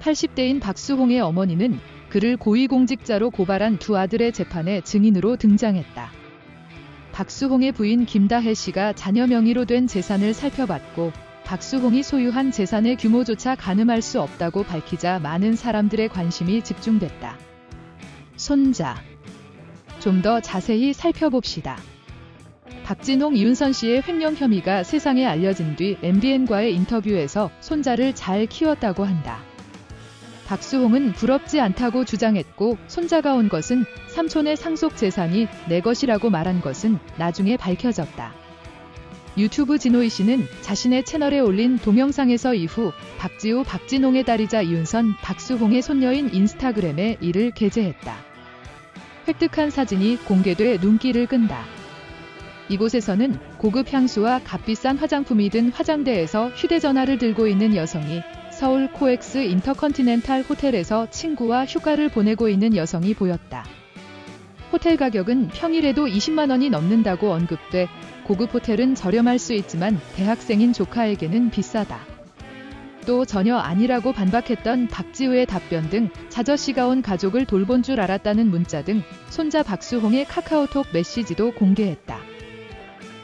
80대인 박수홍의 어머니는 그를 고위공직자로 고발한 두 아들의 재판에 증인으로 등장했다. 박수홍의 부인 김다혜 씨가 자녀 명의로 된 재산을 살펴봤고 박수홍이 소유한 재산의 규모조차 가늠할 수 없다고 밝히자 많은 사람들의 관심이 집중됐다. 손자. 좀 더 자세히 살펴봅시다. 박진홍, 이윤선 씨의 횡령 혐의가 세상에 알려진 뒤 MBN과의 인터뷰에서 손자를 잘 키웠다고 한다. 박수홍은 부럽지 않다고 주장했고 손자가 온 것은 삼촌의 상속 재산이 내 것이라고 말한 것은 나중에 밝혀졌다. 유튜브 진호이 씨는 자신의 채널에 올린 동영상에서 이후 박지우, 박진홍의 딸이자 이윤선, 박수홍의 손녀인 인스타그램에 이를 게재했다. 획득한 사진이 공개돼 눈길을 끈다. 이곳에서는 고급 향수와 값비싼 화장품이 든 화장대에서 휴대전화를 들고 있는 여성이, 서울 코엑스 인터컨티넨탈 호텔에서 친구와 휴가를 보내고 있는 여성이 보였다. 호텔 가격은 평일에도 20만 원이 넘는다고 언급돼 고급 호텔은 저렴할 수 있지만 대학생인 조카에게는 비싸다. 또 전혀 아니라고 반박했던 박지우의 답변 등 자저씨가 온 가족을 돌본 줄 알았다는 문자 등 손자 박수홍의 카카오톡 메시지도 공개했다.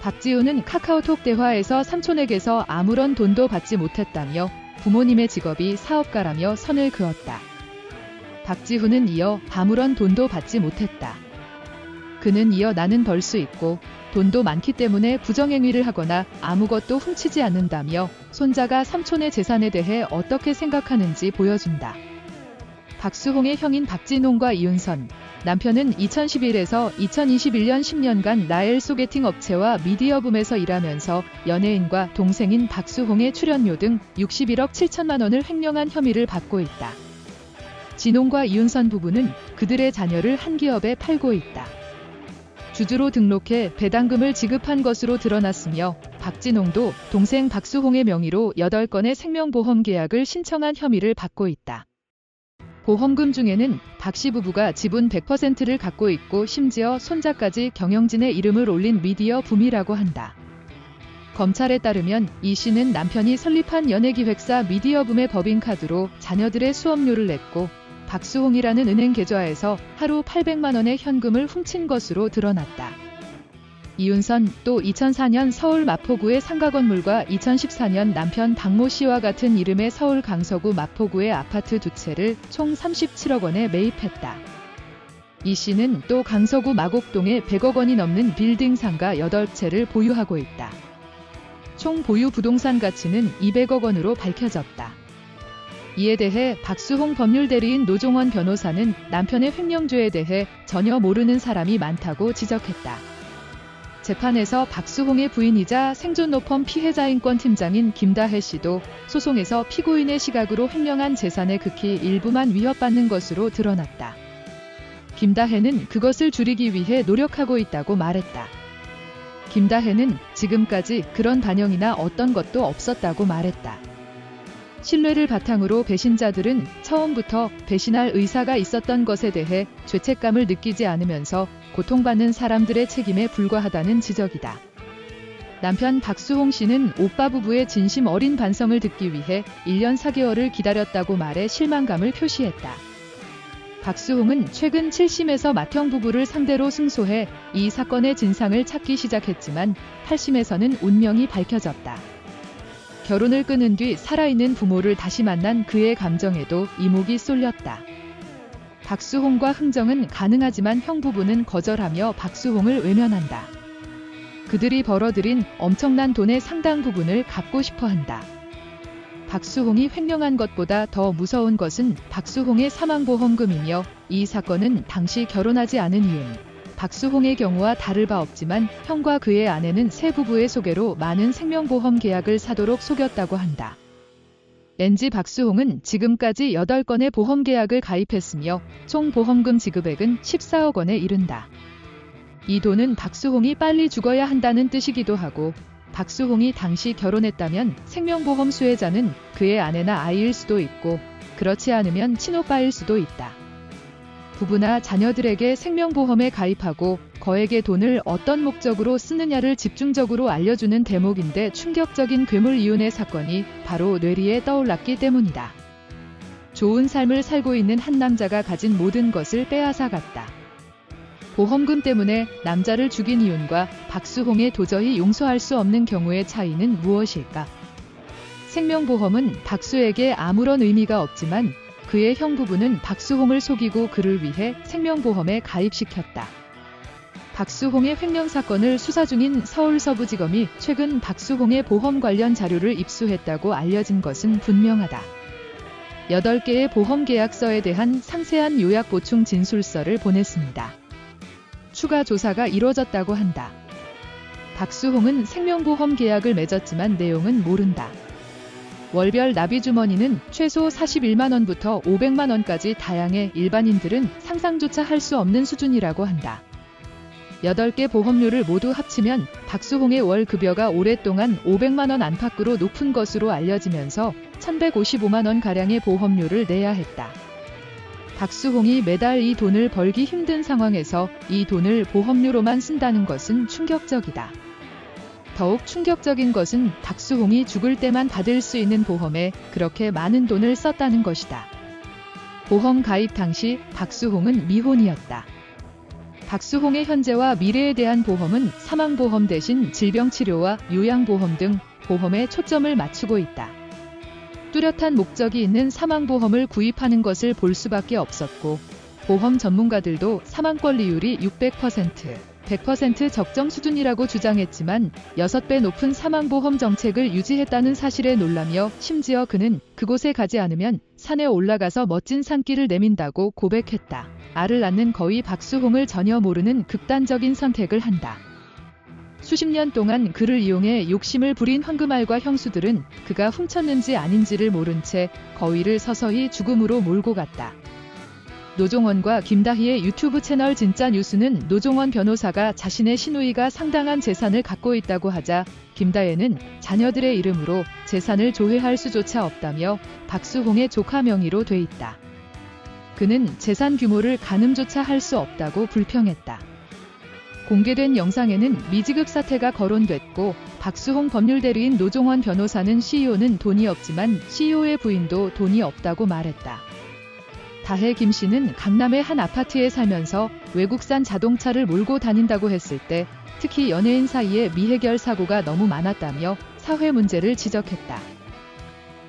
박지우는 카카오톡 대화에서 삼촌에게서 아무런 돈도 받지 못했다며 부모님의 직업이 사업가라며 선을 그었다. 박지우는 이어 아무런 돈도 받지 못했다. 그는 이어 나는 벌 수 있고 돈도 많기 때문에 부정행위를 하거나 아무것도 훔치지 않는다며 손자가 삼촌의 재산에 대해 어떻게 생각하는지 보여준다. 박수홍의 형인 박진홍과 이윤선, 남편은 2011에서 2021년 10년간 라엘 소개팅 업체와 미디어붐에서 일하면서 연예인과 동생인 박수홍의 출연료 등 61억 7천만 원을 횡령한 혐의를 받고 있다. 진홍과 이윤선 부부는 그들의 자녀를 한 기업에 팔고 있다. 주주로 등록해 배당금을 지급한 것으로 드러났으며 박진홍도 동생 박수홍의 명의로 8건의 생명보험 계약을 신청한 혐의를 받고 있다. 보험금 중에는 박 씨 부부가 지분 100%를 갖고 있고 심지어 손자까지 경영진의 이름을 올린 미디어 붐이라고 한다. 검찰에 따르면 이 씨는 남편이 설립한 연예기획사 미디어붐의 법인카드로 자녀들의 수업료를 냈고 박수홍이라는 은행 계좌에서 하루 800만 원의 현금을 훔친 것으로 드러났다. 이윤선 또 2004년 서울 마포구의 상가 건물과 2014년 남편 박모 씨와 같은 이름의 서울 강서구 마포구의 아파트 두 채를 총 37억 원에 매입했다. 이 씨는 또 강서구 마곡동에 100억 원이 넘는 빌딩 상가 8채를 보유하고 있다. 총 보유 부동산 가치는 200억 원으로 밝혀졌다. 이에 대해 박수홍 법률대리인 노종원 변호사는 남편의 횡령죄에 대해 전혀 모르는 사람이 많다고 지적했다. 재판에서 박수홍의 부인이자 생존노펌 피해자인권 팀장인 김다혜 씨도 소송에서 피고인의 시각으로 횡령한 재산의 극히 일부만 위협받는 것으로 드러났다. 김다혜는 그것을 줄이기 위해 노력하고 있다고 말했다. 김다혜는 지금까지 그런 반영이나 어떤 것도 없었다고 말했다. 신뢰를 바탕으로 배신자들은 처음부터 배신할 의사가 있었던 것에 대해 죄책감을 느끼지 않으면서 고통받는 사람들의 책임에 불과하다는 지적이다. 남편 박수홍 씨는 오빠 부부의 진심 어린 반성을 듣기 위해 1년 4개월을 기다렸다고 말해 실망감을 표시했다. 박수홍은 최근 7심에서 맏형 부부를 상대로 승소해 이 사건의 진상을 찾기 시작했지만 8심에서는 운명이 밝혀졌다. 결혼을 끊은 뒤 살아있는 부모를 다시 만난 그의 감정에도 이목이 쏠렸다. 박수홍과 흥정은 가능하지만 형 부부는 거절하며 박수홍을 외면한다. 그들이 벌어들인 엄청난 돈의 상당 부분을 갚고 싶어한다. 박수홍이 횡령한 것보다 더 무서운 것은 박수홍의 사망보험금이며 이 사건은 당시 결혼하지 않은 이은 박수홍의 경우와 다를 바 없지만 형과 그의 아내는 새 부부의 소개로 많은 생명보험 계약을 사도록 속였다고 한다. 렌지 박수홍은 지금까지 8건의 보험 계약을 가입했으며 총 보험금 지급액은 14억 원에 이른다. 이 돈은 박수홍이 빨리 죽어야 한다는 뜻이기도 하고 박수홍이 당시 결혼했다면 생명보험 수혜자는 그의 아내나 아이일 수도 있고 그렇지 않으면 친오빠일 수도 있다. 부부나 자녀들에게 생명보험에 가입하고 거액의 돈을 어떤 목적으로 쓰느냐를 집중적으로 알려주는 대목인데 충격적인 괴물 이혼의 사건이 바로 뇌리에 떠올랐기 때문이다. 좋은 삶을 살고 있는 한 남자가 가진 모든 것을 빼앗아 갔다. 보험금 때문에 남자를 죽인 이윤과 박수홍의 도저히 용서할 수 없는 경우의 차이는 무엇일까? 생명보험은 박수에게 아무런 의미가 없지만 그의 형 부부는 박수홍을 속이고 그를 위해 생명보험에 가입시켰다. 박수홍의 횡령 사건을 수사 중인 서울서부지검이 최근 박수홍의 보험 관련 자료를 입수했다고 알려진 것은 분명하다. 8개의 보험 계약서에 대한 상세한 요약 보충 진술서를 보냈습니다. 추가 조사가 이뤄졌다고 한다. 박수홍은 생명보험 계약을 맺었지만 내용은 모른다. 월별 납입주머니는 최소 41만 원부터 500만 원까지 다양해 일반인들은 상상조차 할 수 없는 수준이라고 한다. 8개 보험료를 모두 합치면 박수홍의 월 급여가 오랫동안 500만 원 안팎으로 높은 것으로 알려지면서 1155만 원가량의 보험료를 내야 했다. 박수홍이 매달 이 돈을 벌기 힘든 상황에서 이 돈을 보험료로만 쓴다는 것은 충격적이다. 더욱 충격적인 것은 박수홍이 죽을 때만 받을 수 있는 보험에 그렇게 많은 돈을 썼다는 것이다. 보험 가입 당시 박수홍은 미혼이었다. 박수홍의 현재와 미래에 대한 보험은 사망보험 대신 질병치료와 요양보험 등 보험에 초점을 맞추고 있다. 뚜렷한 목적이 있는 사망보험을 구입하는 것을 볼 수밖에 없었고 보험 전문가들도 사망권리율이 600%, 100% 적정 수준이라고 주장했지만 6배 높은 사망보험 정책을 유지했다는 사실에 놀라며 심지어 그는 그곳에 가지 않으면 산에 올라가서 멋진 산길을 내민다고 고백했다. 알을 낳는 거위 박수홍을 전혀 모르는 극단적인 선택을 한다. 수십 년 동안 그를 이용해 욕심을 부린 황금알과 형수들은 그가 훔쳤는지 아닌지를 모른 채 거위를 서서히 죽음으로 몰고 갔다. 노종원과 김다희의 유튜브 채널 진짜 뉴스는 노종원 변호사가 자신의 시누이가 상당한 재산을 갖고 있다고 하자 김다혜는 자녀들의 이름으로 재산을 조회할 수조차 없다며 박수홍의 조카 명의로 돼 있다. 그는 재산 규모를 가늠조차 할 수 없다고 불평했다. 공개된 영상에는 미지급 사태가 거론됐고 박수홍 법률대리인 노종원 변호사는 CEO는 돈이 없지만 CEO의 부인도 돈이 없다고 말했다. 다혜 김 씨는 강남의 한 아파트에 살면서 외국산 자동차를 몰고 다닌다고 했을 때 특히 연예인 사이에 미해결 사고가 너무 많았다며 사회 문제를 지적했다.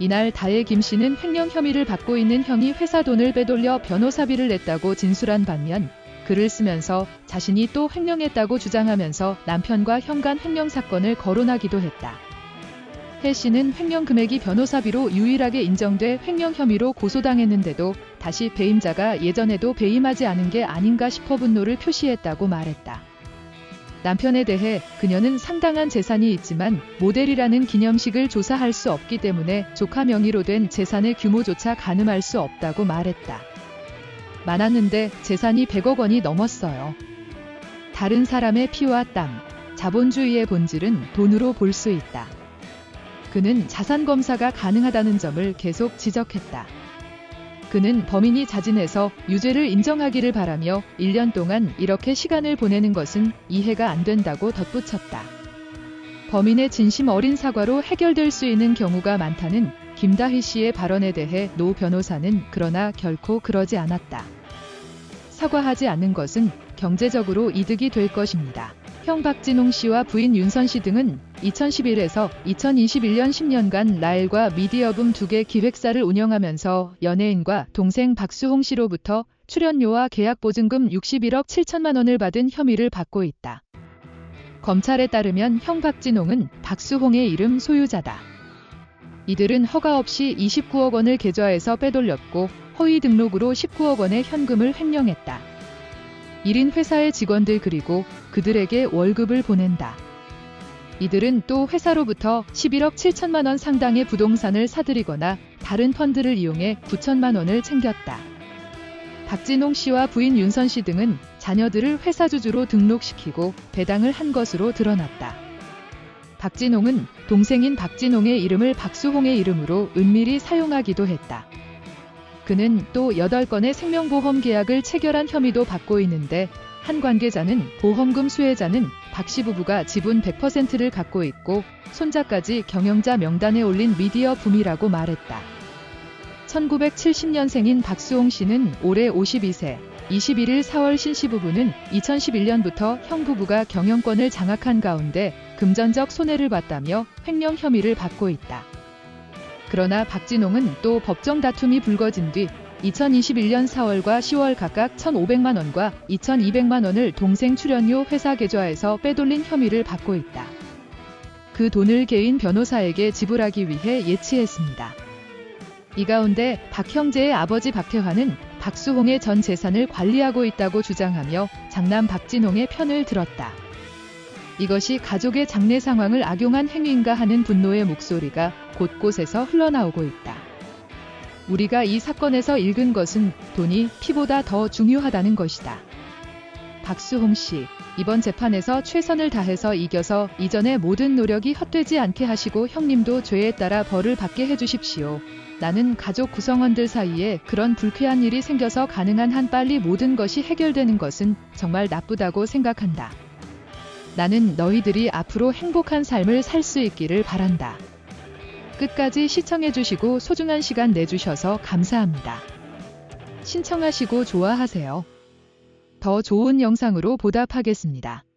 이날 다혜 김 씨는 횡령 혐의를 받고 있는 형이 회사 돈을 빼돌려 변호사비를 냈다고 진술한 반면 글을 쓰면서 자신이 또 횡령했다고 주장하면서 남편과 형 간 횡령 사건을 거론하기도 했다. 혜 씨는 횡령 금액이 변호사비로 유일하게 인정돼 횡령 혐의로 고소당했는데도 다시 배임자가 예전에도 배임하지 않은 게 아닌가 싶어 분노를 표시했다고 말했다. 남편에 대해 그녀는 상당한 재산이 있지만 모델이라는 기념식을 조사할 수 없기 때문에 조카 명의로 된 재산의 규모조차 가늠할 수 없다고 말했다. 많았는데 재산이 100억 원이 넘었어요. 다른 사람의 피와 땀, 자본주의의 본질은 돈으로 볼 수 있다. 그는 자산 검사가 가능하다는 점을 계속 지적했다. 그는 범인이 자진해서 유죄를 인정하기를 바라며 1년 동안 이렇게 시간을 보내는 것은 이해가 안 된다고 덧붙였다. 범인의 진심 어린 사과로 해결될 수 있는 경우가 많다는 김다희 씨의 발언에 대해 노 변호사는 그러나 결코 그러지 않았다. 사과하지 않는 것은 경제적으로 이득이 될 것입니다. 형 박진홍 씨와 부인 윤선 씨 등은 2011에서 2021년 10년간 라엘과 미디어붐 2개 기획사를 운영하면서 연예인과 동생 박수홍 씨로부터 출연료와 계약보증금 61억 7천만 원을 받은 혐의를 받고 있다. 검찰에 따르면 형 박진홍은 박수홍의 이름 소유자다. 이들은 허가 없이 29억 원을 계좌에서 빼돌렸고 허위 등록으로 19억 원의 현금을 횡령했다. 1인 회사의 직원들 그리고 그들에게 월급을 보낸다. 이들은 또 회사로부터 11억 7천만 원 상당의 부동산을 사들이거나 다른 펀드를 이용해 9천만 원을 챙겼다. 박진홍 씨와 부인 윤선 씨 등은 자녀들을 회사 주주로 등록시키고 배당을 한 것으로 드러났다. 박진홍은 동생인 박진홍의 이름을 박수홍의 이름으로 은밀히 사용하기도 했다. 그는 또 8건의 생명보험 계약을 체결한 혐의도 받고 있는데 한 관계자는 보험금 수혜자는 박 씨 부부가 지분 100%를 갖고 있고 손자까지 경영자 명단에 올린 미디어 붐이라고 말했다. 1970년생인 박수홍 씨는 올해 52세, 21일 4월 신씨 부부는 2011년부터 형 부부가 경영권을 장악한 가운데 금전적 손해를 봤다며 횡령 혐의를 받고 있다. 그러나 박진홍은 또 법정 다툼이 불거진 뒤 2021년 4월과 10월 각각 1,500만 원과 2,200만 원을 동생 출연료 회사 계좌에서 빼돌린 혐의를 받고 있다. 그 돈을 개인 변호사에게 지불하기 위해 예치했습니다. 이 가운데 박 형제의 아버지 박태환은 박수홍의 전 재산을 관리하고 있다고 주장하며 장남 박진홍의 편을 들었다. 이것이 가족의 장래 상황을 악용한 행위인가 하는 분노의 목소리가 곳곳에서 흘러나오고 있다. 우리가 이 사건에서 읽은 것은 돈이 피보다 더 중요하다는 것이다. 박수홍 씨, 이번 재판에서 최선을 다해서 이겨서 이전의 모든 노력이 헛되지 않게 하시고 형님도 죄에 따라 벌을 받게 해주십시오. 나는 가족 구성원들 사이에 그런 불쾌한 일이 생겨서 가능한 한 빨리 모든 것이 해결되는 것은 정말 나쁘다고 생각한다. 나는 너희들이 앞으로 행복한 삶을 살 수 있기를 바란다. 끝까지 시청해주시고 소중한 시간 내주셔서 감사합니다. 신청하시고 좋아하세요. 더 좋은 영상으로 보답하겠습니다.